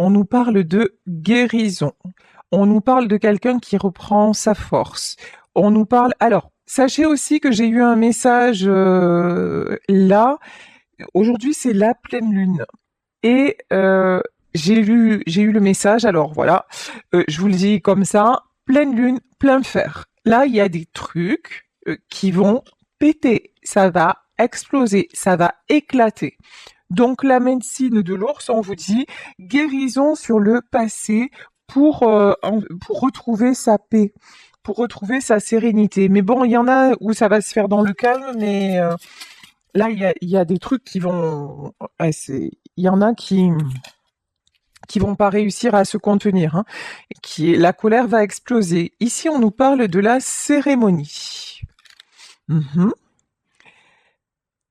on nous parle de guérison. On nous parle de quelqu'un qui reprend sa force. On nous parle... Alors, sachez aussi que j'ai eu un message là. Aujourd'hui, c'est la pleine lune. Et j'ai eu le message. Alors voilà, je vous le dis comme ça. Pleine lune, plein fer. Là, il y a des trucs qui vont péter. Ça va exploser. Ça va éclater. Donc la médecine de l'ours, on vous dit guérison sur le passé pour retrouver sa paix, pour retrouver sa sérénité. Mais bon, il y en a où ça va se faire dans le calme, mais là, il y a des trucs qui vont... ouais, il y en a qui vont pas réussir à se contenir. Hein, la colère va exploser. Ici, on nous parle de la cérémonie. Mhm.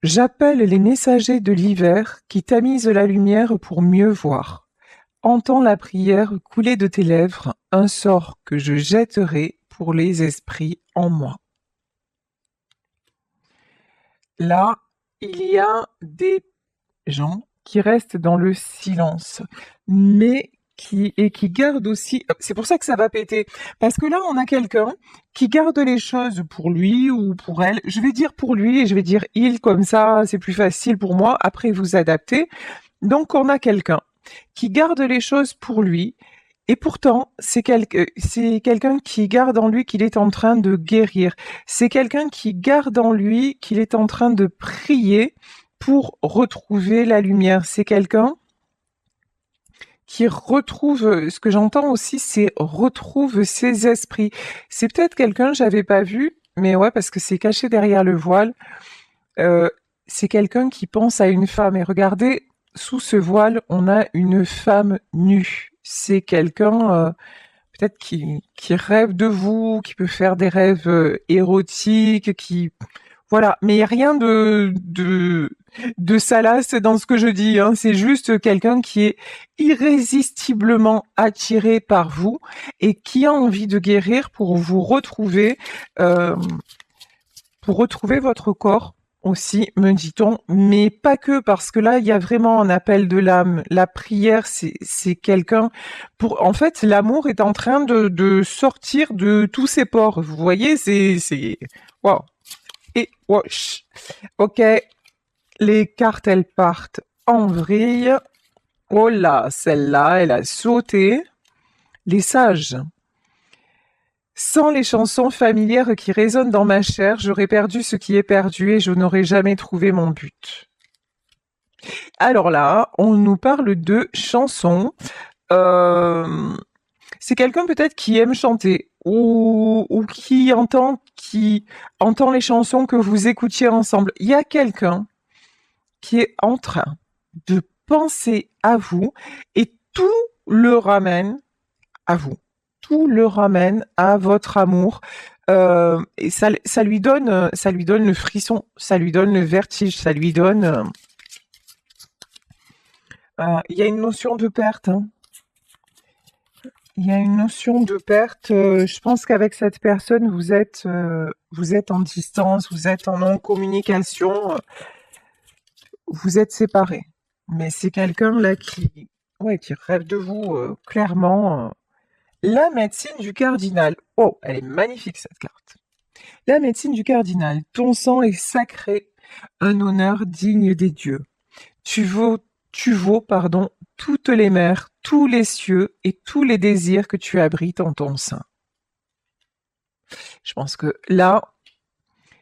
J'appelle les messagers de l'hiver qui tamisent la lumière pour mieux voir. Entends la prière couler de tes lèvres, un sort que je jetterai pour les esprits en moi. Là, il y a des gens qui restent dans le silence, mais qui gardent aussi... C'est pour ça que ça va péter. Parce que là, on a quelqu'un qui garde les choses pour lui ou pour elle. Je vais dire pour lui et je vais dire il, comme ça, c'est plus facile pour moi. Après, vous adaptez. Donc, on a quelqu'un qui garde les choses pour lui. Et pourtant, c'est quelqu'un qui garde en lui qu'il est en train de guérir. C'est quelqu'un qui garde en lui qu'il est en train de prier pour retrouver la lumière. C'est quelqu'un qui retrouve, ce que j'entends aussi, c'est retrouve ses esprits. C'est peut-être quelqu'un, j'avais pas vu, mais ouais, parce que c'est caché derrière le voile. C'est quelqu'un qui pense à une femme. Et regardez, sous ce voile, on a une femme nue. C'est quelqu'un peut-être qui rêve de vous, qui peut faire des rêves érotiques, qui... Voilà, mais il n'y a rien de salace dans ce que je dis. Hein. C'est juste quelqu'un qui est irrésistiblement attiré par vous et qui a envie de guérir euh, pour retrouver votre corps aussi, me dit-on, mais pas que, parce que là, il y a vraiment un appel de l'âme. La prière, c'est quelqu'un pour... En fait, l'amour est en train de sortir de tous ses pores. Vous voyez, Wow. Et wesh. Ok, les cartes, elles partent en vrille. Oh là, celle-là, elle a sauté. Les sages. Sans les chansons familières qui résonnent dans ma chair, j'aurais perdu ce qui est perdu et je n'aurais jamais trouvé mon but. Alors là, on nous parle de chansons. C'est quelqu'un peut-être qui aime chanter ou qui entend les chansons que vous écoutiez ensemble. Il y a quelqu'un qui est en train de penser à vous et tout le ramène à vous. Tout le ramène à votre amour. Et ça lui donne le frisson, ça lui donne le vertige, ça lui donne... Il y a une notion de perte. Hein. Il y a une notion de perte. Je pense qu'avec cette personne, vous êtes en distance, vous êtes en non-communication, vous êtes séparés. Mais c'est quelqu'un là qui rêve de vous, clairement. La médecine du cardinal. Oh, elle est magnifique cette carte. La médecine du cardinal. Ton sang est sacré, un honneur digne des dieux. Tu vaux, toutes les mers, tous les cieux et tous les désirs que tu abrites en ton sein. Je pense que là,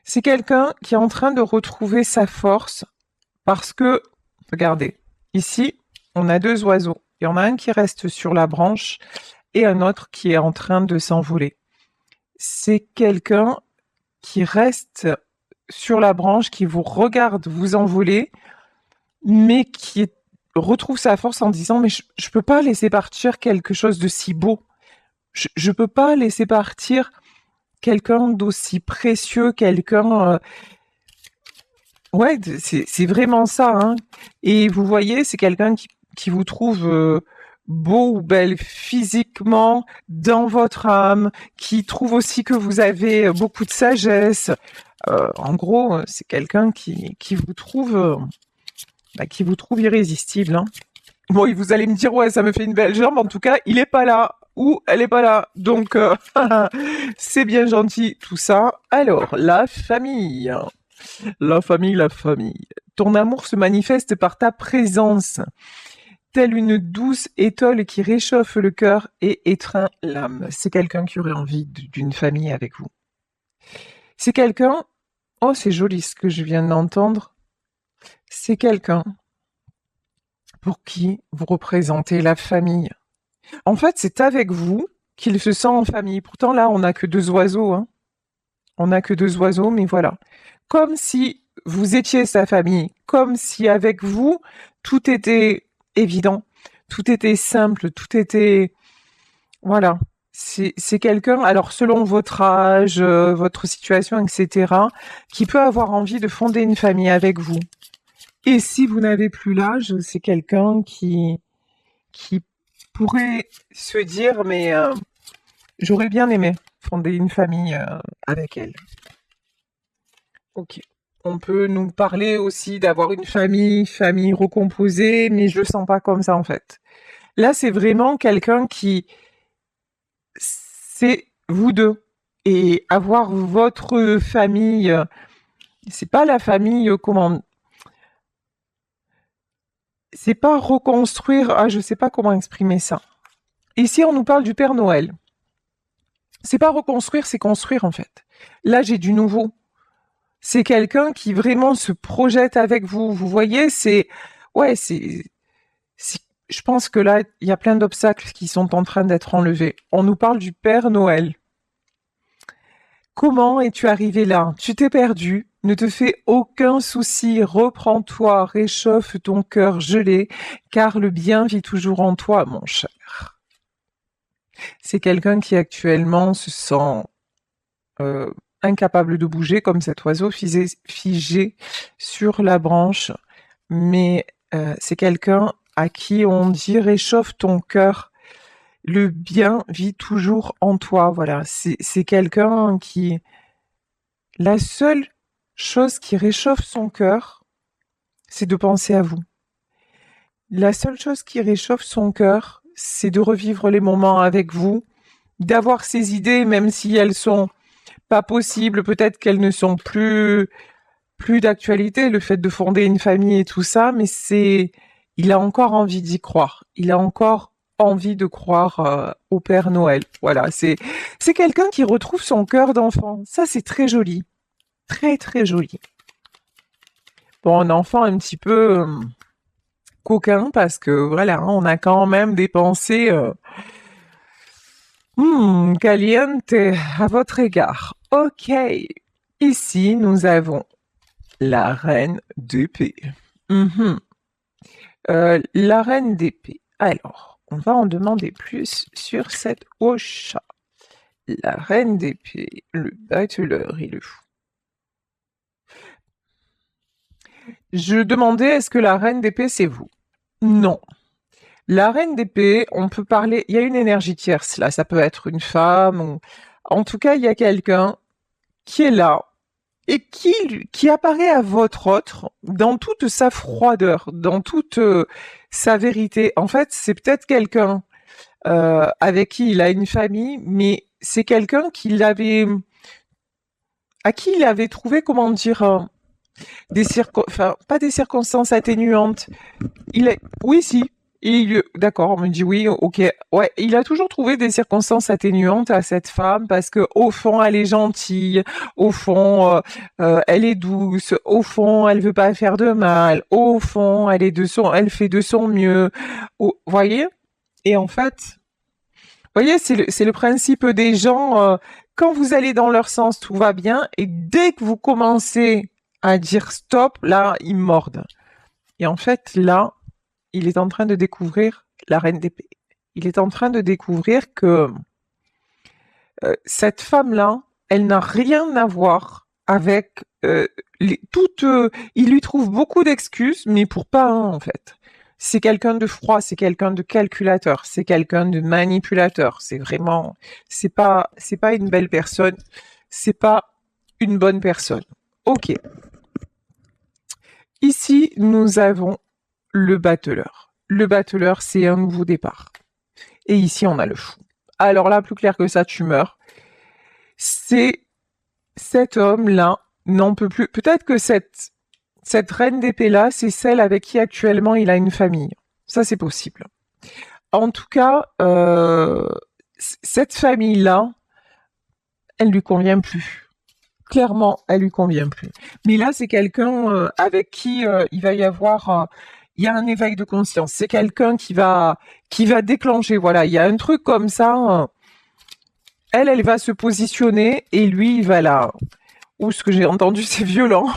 c'est quelqu'un qui est en train de retrouver sa force parce que, regardez, ici, on a deux oiseaux. Il y en a un qui reste sur la branche et un autre qui est en train de s'envoler. C'est quelqu'un qui reste sur la branche, qui vous regarde vous envoler, mais qui retrouve sa force en disant mais je peux pas laisser partir quelque chose de si beau. Je peux pas laisser partir quelqu'un d'aussi précieux, quelqu'un... Ouais, c'est vraiment ça. Hein. Et vous voyez, c'est quelqu'un qui vous trouve beau ou belle physiquement, dans votre âme, qui trouve aussi que vous avez beaucoup de sagesse. En gros, c'est quelqu'un qui vous trouve irrésistible. Hein. Bon, vous allez me dire, ouais, ça me fait une belle jambe. En tout cas, il est pas là. Ou elle est pas là. Donc, c'est bien gentil tout ça. Alors, la famille. La famille, la famille. Ton amour se manifeste par ta présence, telle une douce étoile qui réchauffe le cœur et étreint l'âme. C'est quelqu'un qui aurait envie d'une famille avec vous. C'est quelqu'un... Oh, c'est joli ce que je viens d'entendre. C'est quelqu'un pour qui vous représentez la famille. En fait, c'est avec vous qu'il se sent en famille. Pourtant, là, on n'a que deux oiseaux. Hein. On n'a que deux oiseaux, mais voilà. Comme si vous étiez sa famille. Comme si avec vous, tout était évident. Tout était simple. Tout était... Voilà. C'est quelqu'un, alors selon votre âge, votre situation, etc., qui peut avoir envie de fonder une famille avec vous. Et si vous n'avez plus l'âge, c'est quelqu'un qui pourrait se dire, mais j'aurais bien aimé fonder une famille avec elle. Ok. On peut nous parler aussi d'avoir une famille recomposée, mais je le sens pas comme ça en fait. Là, c'est vraiment quelqu'un qui, c'est vous deux. Et avoir votre famille, c'est pas la famille, comment, c'est pas reconstruire, ah, je sais pas comment exprimer ça. Ici, on nous parle du Père Noël. C'est pas reconstruire, c'est construire en fait. Là, j'ai du nouveau. C'est quelqu'un qui vraiment se projette avec vous. Vous voyez, ouais, je pense que là, il y a plein d'obstacles qui sont en train d'être enlevés. On nous parle du Père Noël. Comment es-tu arrivé là? Tu t'es perdu. Ne te fais aucun souci. Reprends-toi, réchauffe ton cœur gelé, car le bien vit toujours en toi, mon cher. C'est quelqu'un qui actuellement se sent incapable de bouger, comme cet oiseau figé sur la branche. Mais c'est quelqu'un à qui on dit réchauffe ton cœur. Le bien vit toujours en toi. Voilà, c'est quelqu'un qui... La seule chose qui réchauffe son cœur, c'est de penser à vous. La seule chose qui réchauffe son cœur, c'est de revivre les moments avec vous, d'avoir ses idées, même si elles sont pas possibles, peut-être qu'elles ne sont plus d'actualité, le fait de fonder une famille et tout ça, mais il a encore envie d'y croire. Il a encore envie de croire au Père Noël. Voilà, c'est quelqu'un qui retrouve son cœur d'enfant. Ça, c'est très joli. Très, très joli. Bon, un enfant un petit peu coquin, parce que voilà, hein, on a quand même des pensées caliente à votre égard. Ok. Ici, nous avons la reine d'épée. La reine d'épée. Alors, on va en demander plus sur cette Ocha. La reine d'épée, le battleur et le fou. Je demandais, est-ce que la reine d'épée, c'est vous? Non. La reine d'épée, on peut parler, il y a une énergie tierce là, ça peut être une femme, ou... En tout cas, il y a quelqu'un qui est là et qui apparaît à votre autre dans toute sa froideur, dans toute sa vérité. En fait, c'est peut-être quelqu'un avec qui il a une famille, mais c'est quelqu'un à qui il avait trouvé, comment dire, enfin, pas des circonstances atténuantes. Oui, si. D'accord, on me dit oui, ok. Ouais, il a toujours trouvé des circonstances atténuantes à cette femme parce que au fond, elle est gentille, au fond, elle est douce, au fond, elle veut pas faire de mal, au fond, elle fait de son mieux. Voyez? Et en fait, voyez, c'est le principe des gens. Quand vous allez dans leur sens, tout va bien, et dès que vous commencez à dire stop, là, ils mordent. Et en fait, là, il est en train de découvrir la reine d'épée. Il est en train de découvrir que cette femme-là, elle n'a rien à voir avec il lui trouve beaucoup d'excuses, mais pour pas un, en fait. C'est quelqu'un de froid, c'est quelqu'un de calculateur, c'est quelqu'un de manipulateur. C'est pas une belle personne, c'est pas une bonne personne. Ok. Ici, nous avons le battleur. le battleur, c'est un nouveau départ. Et ici, on a le fou. Alors là, plus clair que ça, tu meurs. C'est cet homme-là n'en peut plus. Peut-être que cette reine d'épée-là, c'est celle avec qui actuellement il a une famille. Ça, c'est possible. En tout cas, cette famille-là, elle lui convient plus. Clairement, elle lui convient plus. Mais là, c'est quelqu'un avec qui il va y avoir, il y a un éveil de conscience. C'est quelqu'un qui va déclencher. Voilà, il y a un truc comme ça. Elle va se positionner et lui, il va là. Ou ce que j'ai entendu, c'est violent.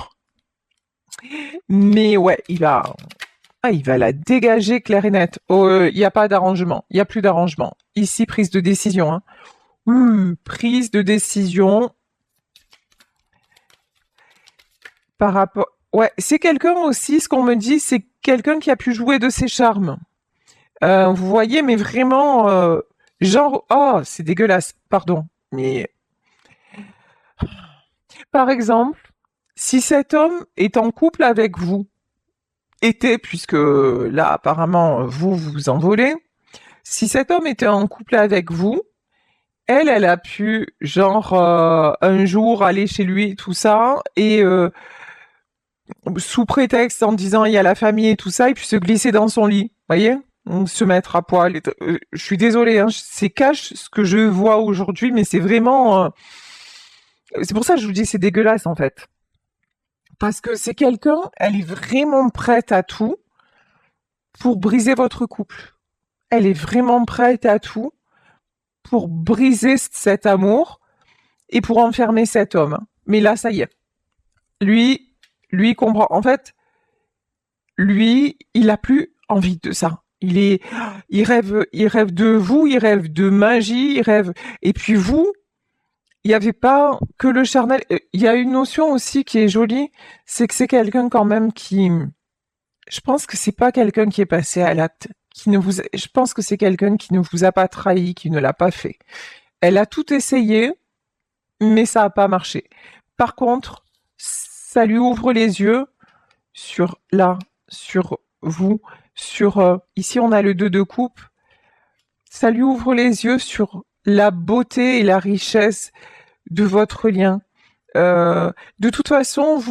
Mais ouais, il va la dégager clair et net. Oh, il n'y a pas d'arrangement. Il n'y a plus d'arrangement. Ici, prise de décision. Hein. Prise de décision par rapport. Ouais, c'est quelqu'un aussi, ce qu'on me dit, c'est quelqu'un qui a pu jouer de ses charmes. Vous voyez, mais vraiment, genre, oh, c'est dégueulasse, pardon. Mais, par exemple, si cet homme est en couple avec vous, puisque là, apparemment, vous vous envolez, si cet homme était en couple avec vous, elle a pu, genre, un jour aller chez lui, tout ça, et sous prétexte en disant il y a la famille et tout ça, et puis se glisser dans son lit, voyez, se mettre à poil. Je suis désolée, hein, c'est cash ce que je vois aujourd'hui, mais c'est vraiment, c'est pour ça que je vous dis c'est dégueulasse en fait, parce que c'est quelqu'un, elle est vraiment prête à tout pour briser votre couple. Elle est vraiment prête à tout pour briser cet amour et pour enfermer cet homme. Mais là, ça y est, lui comprend. En fait, lui, il a plus envie de ça. Il rêve de vous, il rêve de magie, il rêve. Et puis vous, il n'y avait pas que le charnel. Il y a une notion aussi qui est jolie, c'est que c'est quelqu'un quand même qui, je pense que c'est pas quelqu'un qui est passé à l'acte, je pense que c'est quelqu'un qui ne vous a pas trahi, qui ne l'a pas fait. Elle a tout essayé, mais ça n'a pas marché. Par contre, ça lui ouvre les yeux sur vous, ici on a le 2 de coupe, ça lui ouvre les yeux sur la beauté et la richesse de votre lien. De toute façon,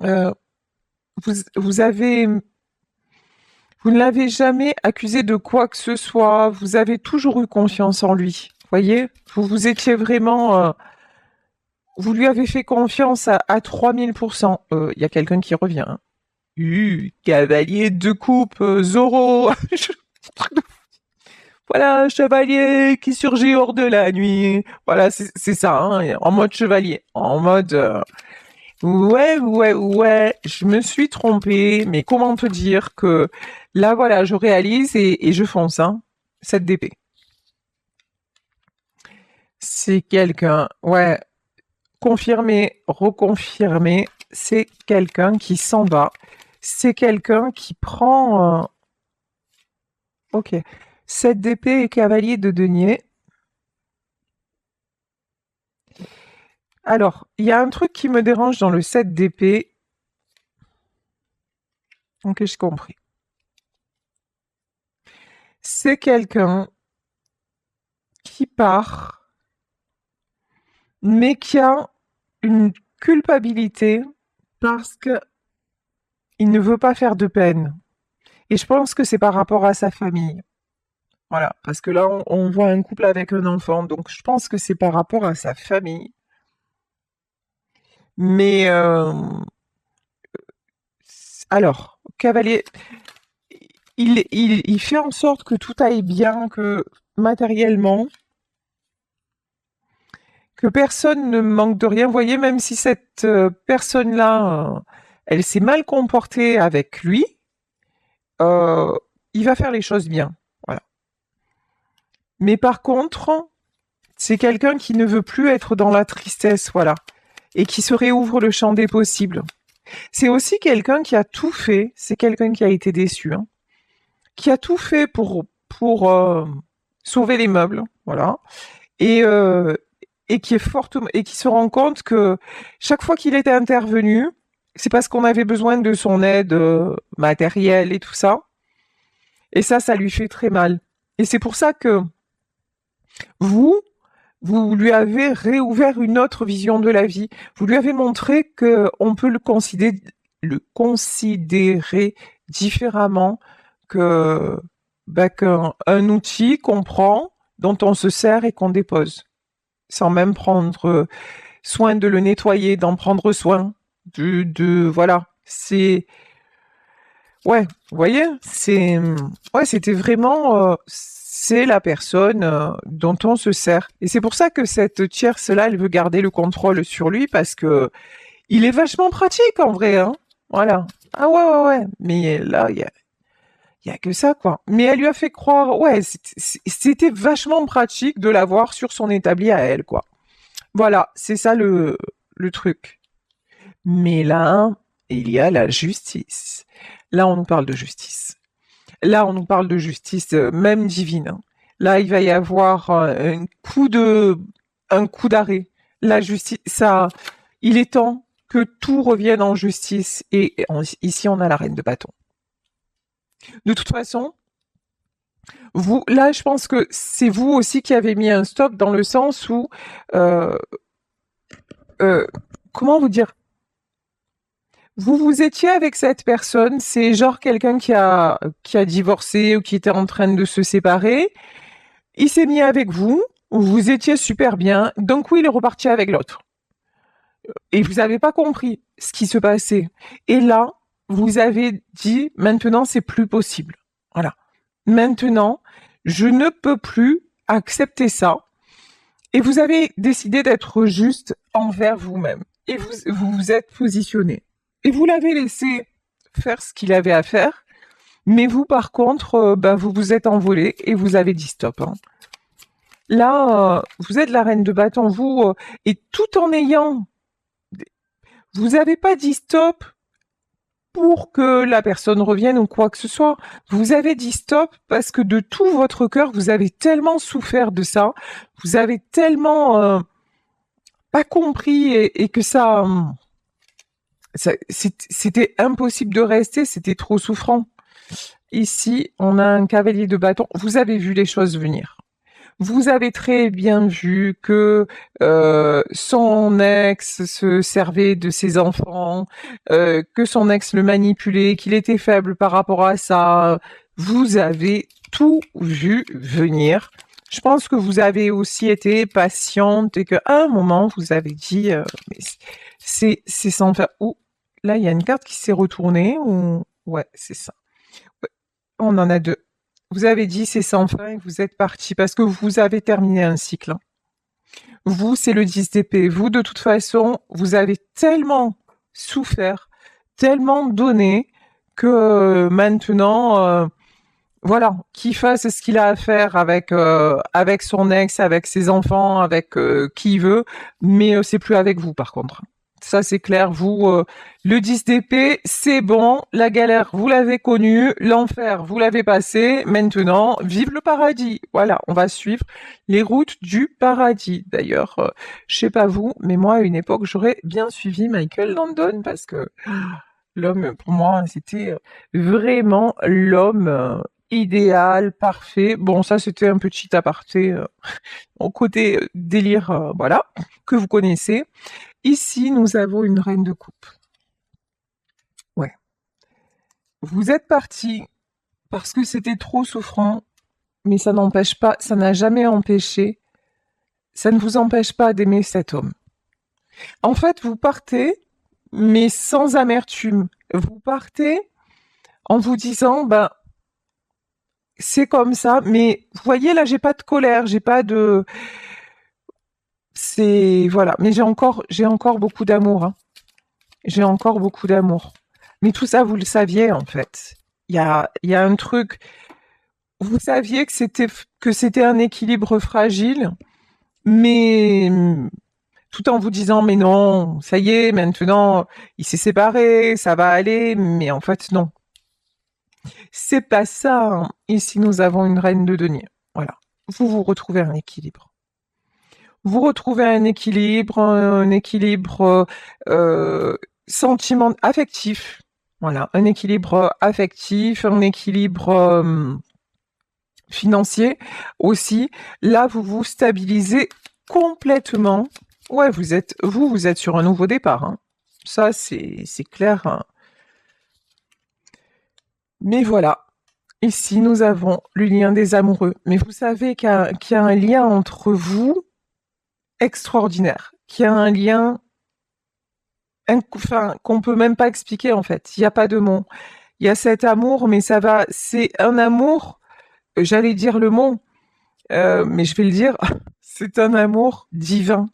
euh, vous ne l'avez jamais accusé de quoi que ce soit, vous avez toujours eu confiance en lui, voyez, vous étiez vraiment, vous lui avez fait confiance à 3000%. Il y a quelqu'un qui revient. Hein. Cavalier de coupe, Zoro. Voilà, chevalier qui surgit hors de la nuit. Voilà, c'est ça, hein, en mode chevalier. En mode, ouais, je me suis trompée, mais comment te dire que là, voilà, je réalise et je fonce, hein, cette d'épée. C'est quelqu'un, ouais, confirmé, reconfirmé, c'est quelqu'un qui s'en va. C'est quelqu'un qui prend... Ok. 7 d'épée et cavalier de denier. Alors, il y a un truc qui me dérange dans le 7 d'épée. Ok, j'ai compris. C'est quelqu'un qui part, mais qui a une culpabilité parce que il ne veut pas faire de peine. Et je pense que c'est par rapport à sa famille. Voilà, parce que là, on voit un couple avec un enfant, donc je pense que c'est par rapport à sa famille. Mais alors, cavalier, il fait en sorte que tout aille bien, que matériellement, que personne ne manque de rien. Vous voyez, même si cette personne-là, elle s'est mal comportée avec lui, il va faire les choses bien. Voilà. Mais par contre, c'est quelqu'un qui ne veut plus être dans la tristesse, voilà, et qui se réouvre le champ des possibles. C'est aussi quelqu'un qui a tout fait, c'est quelqu'un qui a été déçu, hein, qui a tout fait pour sauver les meubles, voilà, et qui est fortement et qui se rend compte que chaque fois qu'il était intervenu, c'est parce qu'on avait besoin de son aide matérielle et tout ça. Et ça lui fait très mal. Et c'est pour ça que vous, vous lui avez réouvert une autre vision de la vie. Vous lui avez montré que on peut le considérer différemment que qu'un outil qu'on prend, dont on se sert et qu'on dépose, sans même prendre soin de le nettoyer, d'en prendre soin, voilà. Ouais, vous voyez, ouais, c'était vraiment, c'est la personne dont on se sert. Et c'est pour ça que cette tierce-là, elle veut garder le contrôle sur lui parce que il est vachement pratique en vrai, hein. Voilà. Ah ouais, ouais, ouais. Mais là, il y a que ça, quoi. Mais elle lui a fait croire, ouais, c'était vachement pratique de l'avoir sur son établi à elle, quoi. Voilà, c'est ça le truc. Mais là, il y a la justice. Là, on nous parle de justice. Là, on nous parle de justice, même divine, hein. Là, il va y avoir un coup d'arrêt. La justice, ça, il est temps que tout revienne en justice. Et ici, on a la reine de bâton. De toute façon, vous, là, je pense que c'est vous aussi qui avez mis un stop dans le sens où, euh, comment vous dire, vous étiez avec cette personne, c'est genre quelqu'un qui a divorcé ou qui était en train de se séparer. Il s'est mis avec vous étiez super bien, d'un coup il est reparti avec l'autre. Et vous n'avez pas compris ce qui se passait. Et là, vous avez dit, maintenant c'est plus possible. Voilà. Maintenant, je ne peux plus accepter ça. Et vous avez décidé d'être juste envers vous-même. Et vous vous êtes positionné. Et vous l'avez laissé faire ce qu'il avait à faire. Mais vous, par contre, vous vous êtes envolé et vous avez dit stop, hein. Là, vous êtes la reine de bâton, vous, et tout en ayant... Vous n'avez pas dit stop pour que la personne revienne ou quoi que ce soit. Vous avez dit stop parce que de tout votre cœur, vous avez tellement souffert de ça, vous avez tellement pas compris et que c'était impossible de rester, c'était trop souffrant. Ici, on a un cavalier de bâton. Vous avez vu les choses venir. Vous avez très bien vu que son ex se servait de ses enfants, que son ex le manipulait, qu'il était faible par rapport à ça. Vous avez tout vu venir. Je pense que vous avez aussi été patiente et qu'à un moment vous avez dit mais c'est sans faire. Ouh, là il y a une carte qui s'est retournée. Ou ouais, c'est ça. Ouais, on en a deux. Vous avez dit c'est sans fin et vous êtes parti parce que vous avez terminé un cycle, hein. Vous, c'est le 10 d'épée. Vous, de toute façon, vous avez tellement souffert, tellement donné que maintenant, voilà, qu'il fasse ce qu'il a à faire avec son ex, avec ses enfants, avec qui il veut, mais c'est plus avec vous par contre. Ça c'est clair, vous, le 10 d'épée, c'est bon, la galère, vous l'avez connue, l'enfer, vous l'avez passé, maintenant, vive le paradis. Voilà, on va suivre les routes du paradis. D'ailleurs, je sais pas vous, mais moi à une époque, j'aurais bien suivi Michael Landon parce que l'homme, pour moi, c'était vraiment l'homme idéal, parfait. Bon, ça c'était un petit aparté au côté délire, voilà, que vous connaissez. Ici, nous avons une reine de coupe. Ouais. Vous êtes parti parce que c'était trop souffrant, mais ça n'empêche pas, ça n'a jamais empêché, ça ne vous empêche pas d'aimer cet homme. En fait, vous partez, mais sans amertume. Vous partez en vous disant, c'est comme ça, mais vous voyez, là, j'ai pas de colère, j'ai pas de, voilà, mais j'ai encore beaucoup d'amour, hein. J'ai encore beaucoup d'amour. Mais tout ça, vous le saviez, en fait. Il y a un truc. Vous saviez que c'était un équilibre fragile, mais tout en vous disant, mais non, ça y est, maintenant, il s'est séparé, ça va aller, mais en fait, non. C'est pas ça, hein. Ici, nous avons une reine de denier. Voilà. Vous retrouvez un équilibre. Vous retrouvez un équilibre sentiment affectif. Voilà, un équilibre affectif, un équilibre financier aussi. Là, vous vous stabilisez complètement. Ouais, vous êtes sur un nouveau départ, hein. Ça, c'est clair, hein. Mais voilà, ici, nous avons le lien des amoureux. Mais vous savez qu'il y a un lien entre vous extraordinaire, qu'il y a un lien enfin, qu'on peut même pas expliquer en fait. Il n'y a pas de mots. Il y a cet amour, mais c'est un amour, j'allais dire le mot, mais je vais le dire, c'est un amour divin.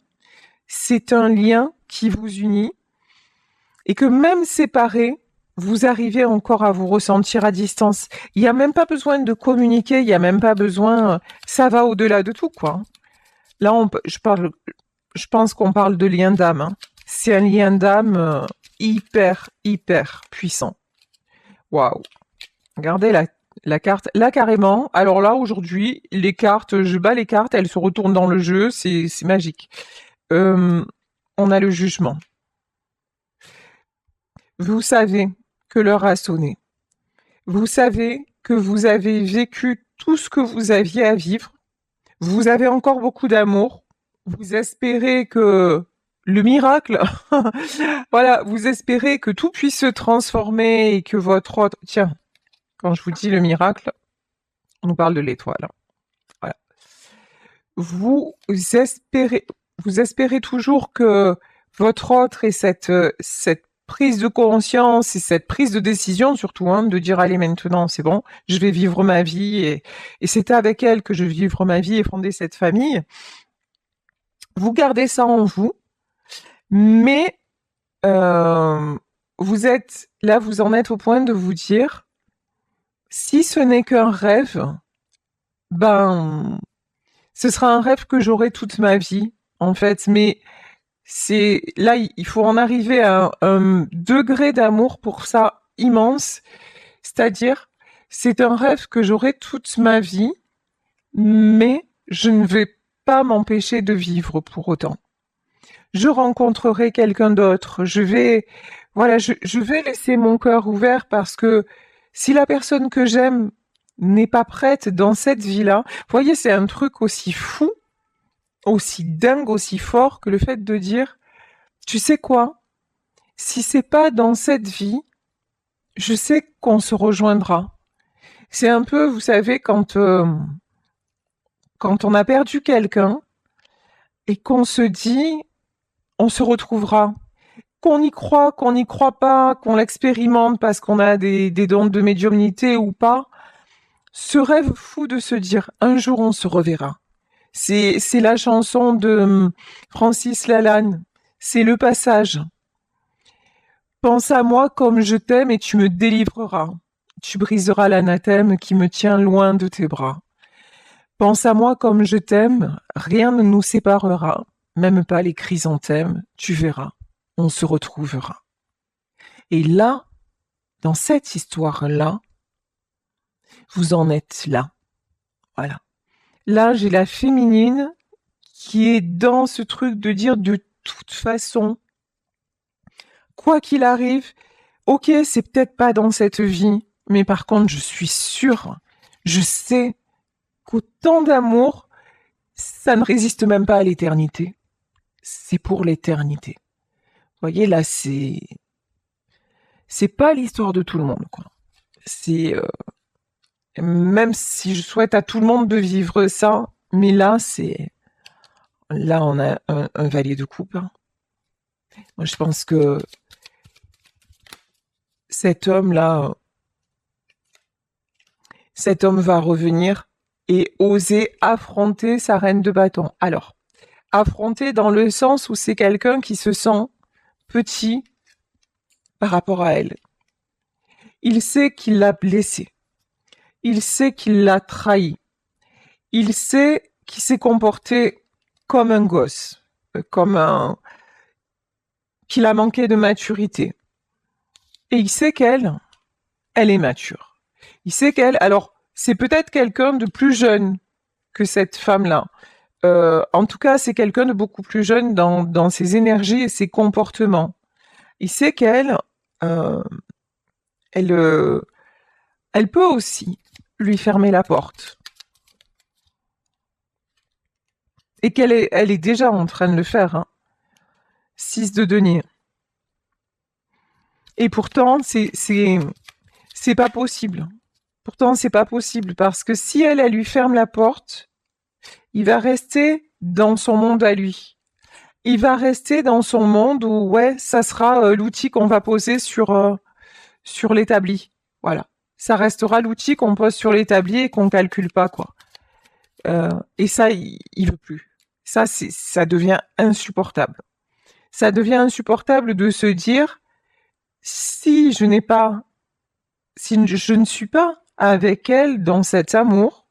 C'est un lien qui vous unit et que même séparés, vous arrivez encore à vous ressentir à distance. Il n'y a même pas besoin de communiquer, il n'y a même pas besoin, ça va au-delà de tout, quoi. Là, je pense qu'on parle de lien d'âme, hein. C'est un lien d'âme hyper, hyper puissant. Waouh. Regardez la carte. Là, carrément, alors là, aujourd'hui, les cartes, je bats les cartes, elles se retournent dans le jeu, c'est magique. On a le jugement. Vous savez que l'heure a sonné. Vous savez que vous avez vécu tout ce que vous aviez à vivre. Vous avez encore beaucoup d'amour. Vous espérez que le miracle, voilà, vous espérez que tout puisse se transformer et que votre autre... Tiens, quand je vous dis le miracle, on nous parle de l'étoile, hein. Voilà. Vous espérez toujours que votre autre ait cette prise de conscience et cette prise de décision surtout, hein, de dire allez maintenant c'est bon, je vais vivre ma vie et c'est avec elle que je vais vivre ma vie et fonder cette famille. Vous gardez ça en vous, mais vous en êtes au point de vous dire si ce n'est qu'un rêve, ben ce sera un rêve que j'aurai toute ma vie en fait, mais là il faut en arriver à un degré d'amour pour ça immense, c'est-à-dire c'est un rêve que j'aurai toute ma vie, mais je ne vais pas m'empêcher de vivre pour autant. Je rencontrerai quelqu'un d'autre, je vais laisser mon cœur ouvert parce que si la personne que j'aime n'est pas prête dans cette vie-là, vous voyez, c'est un truc aussi fou, aussi dingue, aussi fort que le fait de dire, tu sais quoi, si c'est pas dans cette vie, je sais qu'on se rejoindra. C'est un peu, vous savez, quand on a perdu quelqu'un et qu'on se dit, on se retrouvera. Qu'on y croit, qu'on n'y croit pas, qu'on l'expérimente parce qu'on a des dons de médiumnité ou pas, ce rêve fou de se dire un jour on se reverra. C'est la chanson de Francis Lalanne. C'est le passage. Pense à moi comme je t'aime et tu me délivreras. Tu briseras l'anathème qui me tient loin de tes bras. Pense à moi comme je t'aime, rien ne nous séparera, même pas les chrysanthèmes, tu verras, on se retrouvera. Et là, dans cette histoire-là, vous en êtes là. Voilà. Là, j'ai la féminine qui est dans ce truc de dire de toute façon, quoi qu'il arrive, ok, c'est peut-être pas dans cette vie, mais par contre, je suis sûre, je sais qu'autant d'amour, ça ne résiste même pas à l'éternité. C'est pour l'éternité. Vous voyez, là, c'est pas l'histoire de tout le monde, quoi. C'est même si je souhaite à tout le monde de vivre ça, mais là, on a un valier de coupe, hein. Moi, je pense que cet homme va revenir et oser affronter sa reine de bâton. Alors, affronter dans le sens où c'est quelqu'un qui se sent petit par rapport à elle. Il sait qu'il l'a blessée. Il sait qu'il l'a trahi. Il sait qu'il s'est comporté comme un gosse, qu'il a manqué de maturité. Et il sait elle est mature. Il sait alors, c'est peut-être quelqu'un de plus jeune que cette femme-là. En tout cas, c'est quelqu'un de beaucoup plus jeune dans ses énergies et ses comportements. Il sait elle, elle peut aussi lui fermer la porte. Et elle est déjà en train de le faire, hein. 6 de denier. Et pourtant, c'est pas possible. Pourtant, c'est pas possible parce que si elle lui ferme la porte, il va rester dans son monde à lui. Il va rester dans son monde où, ouais, ça sera l'outil qu'on va poser sur l'établi. Voilà. Ça restera l'outil qu'on pose sur l'établi et qu'on calcule pas, quoi. Et ça, il veut plus. Ça devient insupportable. Ça devient insupportable de se dire, si je ne suis pas avec elle dans cet amour,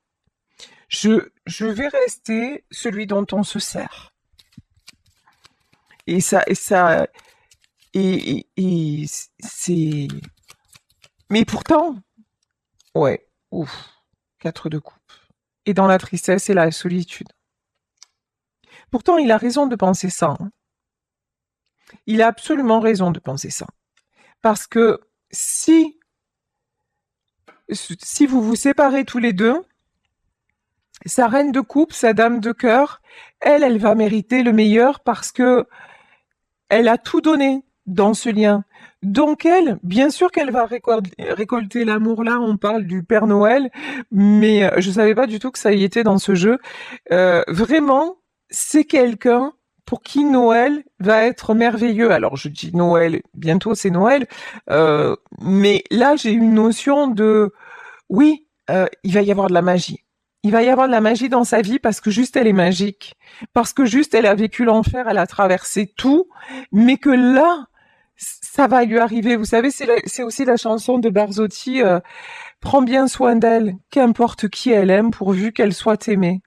je vais rester celui dont on se sert. Et c'est... Mais pourtant, ouais, ouf, 4 de coupe. Et dans la tristesse et la solitude. Pourtant, il a raison de penser ça, hein. Il a absolument raison de penser ça. Parce que si vous vous séparez tous les deux, sa reine de coupe, sa dame de cœur, elle va mériter le meilleur parce que elle a tout donné dans ce lien. Donc elle, bien sûr qu'elle va récolter l'amour. Là, on parle du Père Noël, mais je savais pas du tout que ça y était dans ce jeu. Vraiment, c'est quelqu'un pour qui Noël va être merveilleux. Alors je dis Noël, bientôt c'est Noël, mais là j'ai une notion de, oui, il va y avoir de la magie. Il va y avoir de la magie dans sa vie parce que juste elle est magique, parce que juste elle a vécu l'enfer, elle a traversé tout, mais que là, ça va lui arriver. Vous savez, c'est aussi la chanson de Barzotti, prends bien soin d'elle, qu'importe qui elle aime, pourvu qu'elle soit aimée.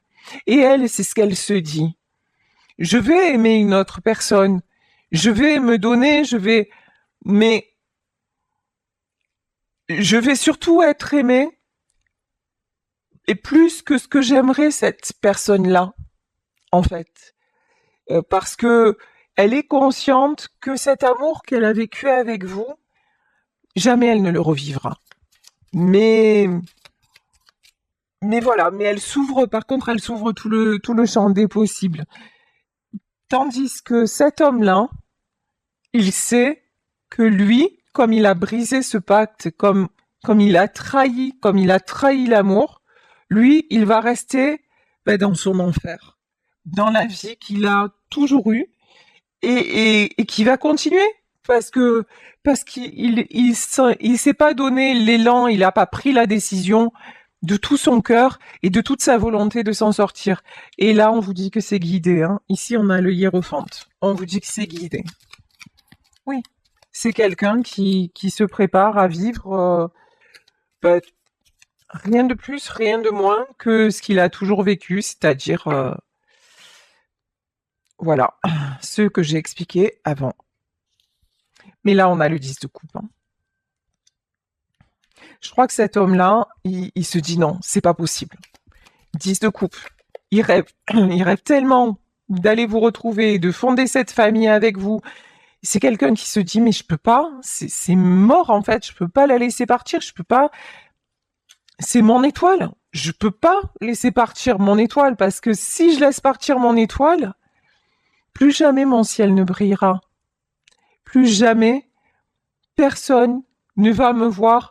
Et elle, c'est ce qu'elle se dit. Je vais aimer une autre personne, je vais me donner, mais je vais surtout être aimée, et plus que ce que j'aimerais cette personne-là, en fait. Parce que elle est consciente que cet amour qu'elle a vécu avec vous, jamais elle ne le revivra. Mais voilà, mais elle s'ouvre, par contre, elle s'ouvre tout le champ des possibles. Tandis que cet homme-là, il sait que lui, comme il a brisé ce pacte, comme il a trahi l'amour, lui, il va rester dans son enfer, dans la vie qu'il a toujours eue et qui va continuer parce qu'il s'est pas donné l'élan, il a pas pris la décision de tout son cœur et de toute sa volonté de s'en sortir. Et là, on vous dit que c'est guidé, hein. Ici, on a le hiérophante. On vous dit que c'est guidé. Oui, c'est quelqu'un qui se prépare à vivre rien de plus, rien de moins que ce qu'il a toujours vécu, c'est-à-dire, voilà, ce que j'ai expliqué avant. Mais là, on a le 10 de coupe, hein. Je crois que cet homme-là, il se dit non, c'est pas possible. 10 de coupe. Il rêve tellement d'aller vous retrouver, de fonder cette famille avec vous. C'est quelqu'un qui se dit mais je peux pas, c'est mort en fait, je peux pas la laisser partir, je peux pas. C'est mon étoile. Je peux pas laisser partir mon étoile parce que si je laisse partir mon étoile, plus jamais mon ciel ne brillera. Plus jamais personne ne va me voir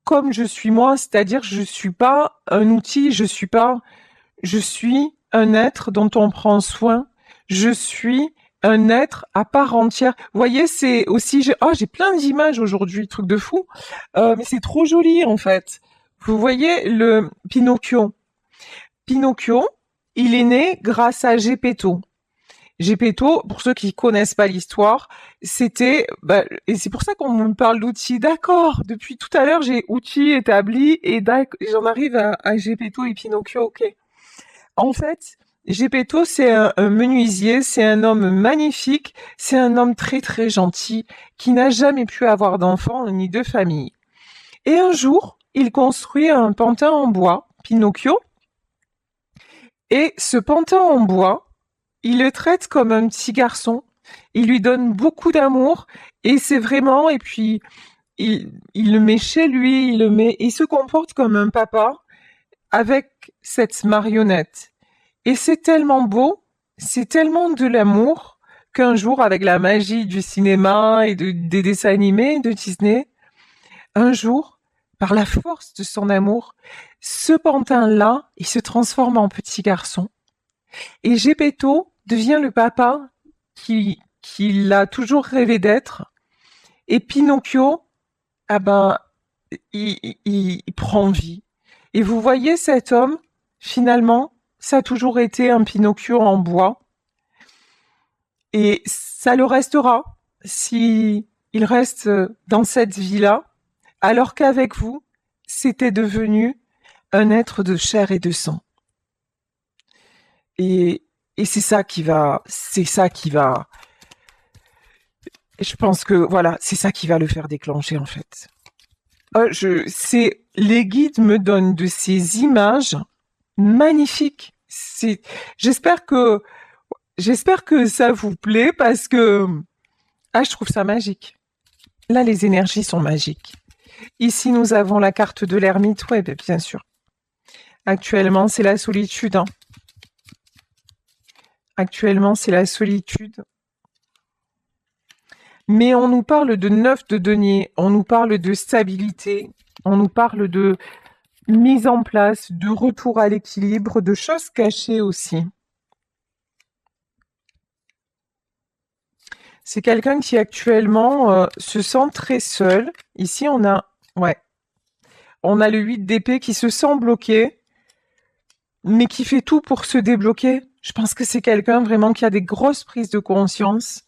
comme je suis moi, c'est-à-dire je suis pas un outil, je suis un être dont on prend soin, je suis un être à part entière. Vous voyez, c'est aussi, j'ai plein d'images aujourd'hui, truc de fou, mais c'est trop joli en fait. Vous voyez le Pinocchio. Pinocchio, il est né grâce à Geppetto. Geppetto, pour ceux qui connaissent pas l'histoire, c'était, et c'est pour ça qu'on me parle d'outils. D'accord, depuis tout à l'heure, j'ai outils établis et j'en arrive à Geppetto et Pinocchio, ok. En fait, Geppetto, c'est un menuisier, c'est un homme magnifique, c'est un homme très très gentil qui n'a jamais pu avoir d'enfant ni de famille. Et un jour, il construit un pantin en bois, Pinocchio, et ce pantin en bois, il le traite comme un petit garçon, il lui donne beaucoup d'amour, et c'est vraiment, et puis il le met chez lui, il se comporte comme un papa avec cette marionnette. Et c'est tellement beau, c'est tellement de l'amour qu'un jour, avec la magie du cinéma et des dessins animés de Disney, un jour, par la force de son amour, ce pantin-là, il se transforme en petit garçon. Et Geppetto devient le papa qu'il a toujours rêvé d'être. Et Pinocchio, ah ben, il prend vie. Et vous voyez cet homme, finalement, ça a toujours été un Pinocchio en bois. Et ça le restera si il reste dans cette vie-là, alors qu'avec vous, c'était devenu un être de chair et de sang. Et c'est ça qui va, je pense que voilà, c'est ça qui va le faire déclencher en fait. Les guides me donnent de ces images magnifiques. J'espère que ça vous plaît parce que je trouve ça magique. Là, les énergies sont magiques. Ici, nous avons la carte de l'ermite. Ouais, bien sûr. Actuellement, c'est la solitude. Hein. Actuellement, c'est la solitude. Mais on nous parle de 9 de denier, on nous parle de stabilité, on nous parle de mise en place, de retour à l'équilibre, de choses cachées aussi. C'est quelqu'un qui actuellement se sent très seul. Ici, on a le 8 d'épée qui se sent bloqué, mais qui fait tout pour se débloquer. Je pense que c'est quelqu'un vraiment qui a des grosses prises de conscience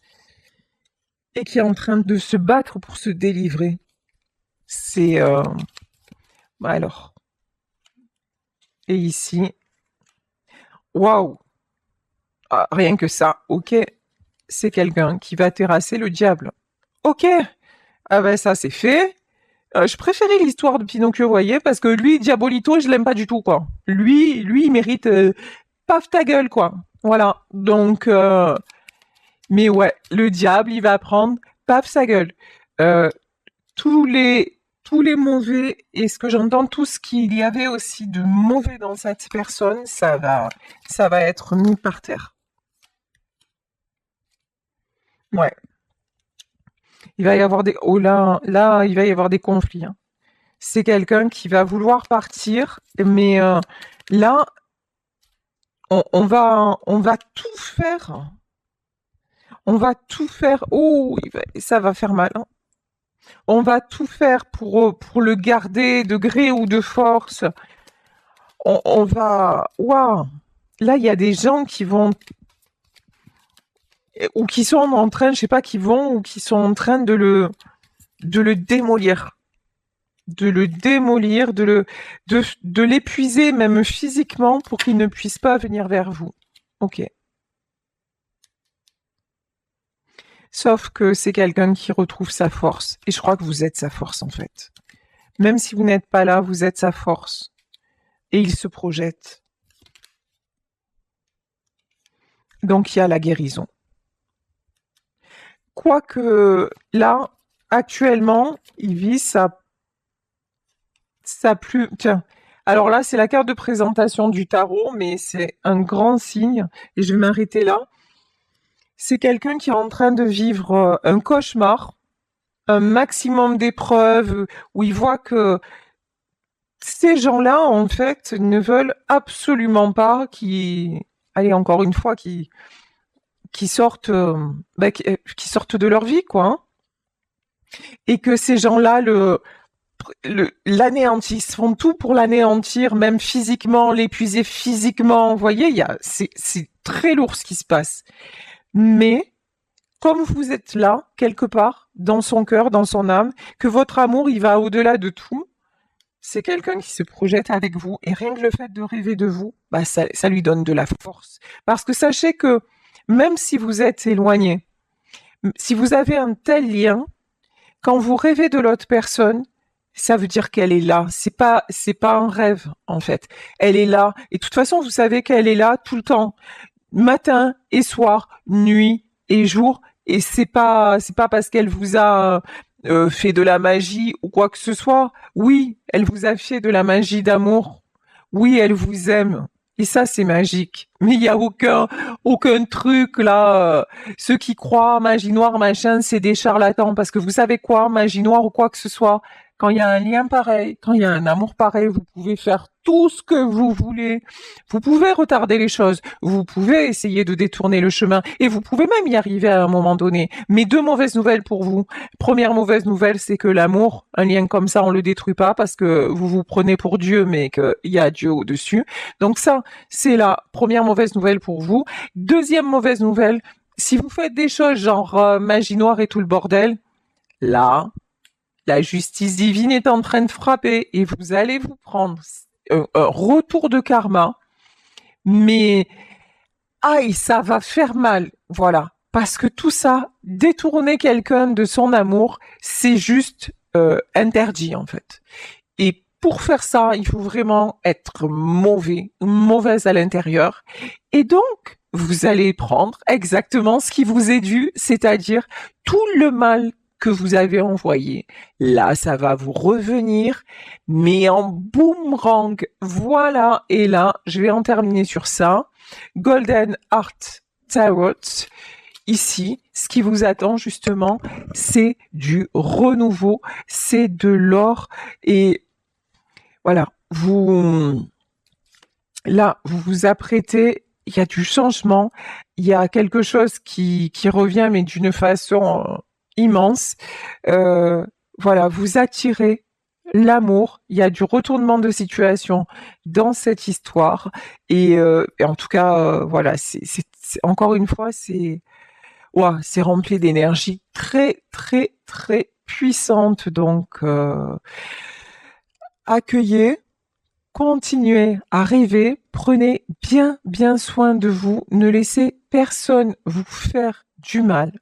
et qui est en train de se battre pour se délivrer. C'est... alors. Et ici... Waouh! Rien que ça, ok. C'est quelqu'un qui va terrasser le diable. Ok! Ah ben ça, c'est fait. Je préférais l'histoire de Pinocchio, vous voyez, parce que lui, Diabolito, je l'aime pas du tout, quoi. Lui, il mérite... paf ta gueule, quoi. Voilà. Donc... mais ouais, le diable, il va prendre, paf, sa gueule. Tous les mauvais, et ce que j'entends, tout ce qu'il y avait aussi de mauvais dans cette personne, ça va être mis par terre. Ouais. Il va y avoir des... Oh là, il va y avoir des conflits. Hein. C'est quelqu'un qui va vouloir partir, mais là, on va tout faire. On va tout faire. Oh, ça va faire mal. Hein. On va tout faire pour le garder de gré ou de force. On va... Waouh! Là, il y a des gens qui vont... Ou qui sont en train, je sais pas, qui vont ou qui sont en train de le démolir. De le démolir, de l'épuiser même physiquement pour qu'il ne puisse pas venir vers vous. Ok. Sauf que c'est quelqu'un qui retrouve sa force. Et je crois que vous êtes sa force, en fait. Même si vous n'êtes pas là, vous êtes sa force. Et il se projette. Donc, il y a la guérison. Quoique, là, actuellement, il vit sa plus... Tiens, alors là, c'est la carte de présentation du tarot, mais c'est un grand signe. Et je vais m'arrêter là. C'est quelqu'un qui est en train de vivre un cauchemar, un maximum d'épreuves, où il voit que ces gens-là, en fait, ne veulent absolument pas allez, encore une fois, qui sortent, qui sortent de leur vie, quoi. Hein. Et que ces gens-là l'anéantissent, font tout pour l'anéantir, même physiquement, l'épuiser physiquement. Vous voyez, c'est très lourd ce qui se passe. Mais comme vous êtes là, quelque part, dans son cœur, dans son âme, que votre amour, il va au-delà de tout, c'est quelqu'un qui se projette avec vous, et rien que le fait de rêver de vous, ça lui donne de la force. Parce que sachez que, même si vous êtes éloigné, si vous avez un tel lien, quand vous rêvez de l'autre personne, ça veut dire qu'elle est là. C'est pas un rêve, en fait. Elle est là. Et de toute façon, vous savez qu'elle est là tout le temps. Matin et soir, nuit et jour, et c'est pas parce qu'elle vous a fait de la magie ou quoi que ce soit. Oui, elle vous a fait de la magie d'amour. Oui, elle vous aime. Et ça, c'est magique. Mais il y a aucun truc là. Ceux qui croient magie noire, machin, c'est des charlatans. Parce que vous savez quoi, magie noire ou quoi que ce soit, quand il y a un lien pareil, quand il y a un amour pareil, vous pouvez faire tout ce que vous voulez. Vous pouvez retarder les choses. Vous pouvez essayer de détourner le chemin. Et vous pouvez même y arriver à un moment donné. Mais deux mauvaises nouvelles pour vous. Première mauvaise nouvelle, c'est que l'amour, un lien comme ça, on le détruit pas parce que vous vous prenez pour Dieu, mais qu'il y a Dieu au-dessus. Donc ça, c'est la première mauvaise nouvelle pour vous. Deuxième mauvaise nouvelle, si vous faites des choses genre magie noire et tout le bordel, là, la justice divine est en train de frapper et vous allez vous prendre un retour de karma, mais aïe, ça va faire mal, voilà. Parce que tout ça, détourner quelqu'un de son amour, c'est juste interdit en fait. Et pour faire ça, il faut vraiment être mauvaise à l'intérieur. Et donc, vous allez prendre exactement ce qui vous est dû, c'est-à-dire tout le mal que vous avez envoyé. Là, ça va vous revenir, mais en boomerang. Voilà. Et là, je vais en terminer sur ça. Golden Heart Tarot. Ici, ce qui vous attend justement, c'est du renouveau, c'est de l'or et voilà, vous vous apprêtez, il y a du changement, il y a quelque chose qui revient, mais d'une façon immense. Voilà, vous attirez l'amour, il y a du retournement de situation dans cette histoire. Et en tout cas, voilà, encore une fois, ouah, c'est rempli d'énergie très, très, très puissante. Donc, accueillez, continuez à rêver, prenez bien, bien soin de vous, ne laissez personne vous faire du mal.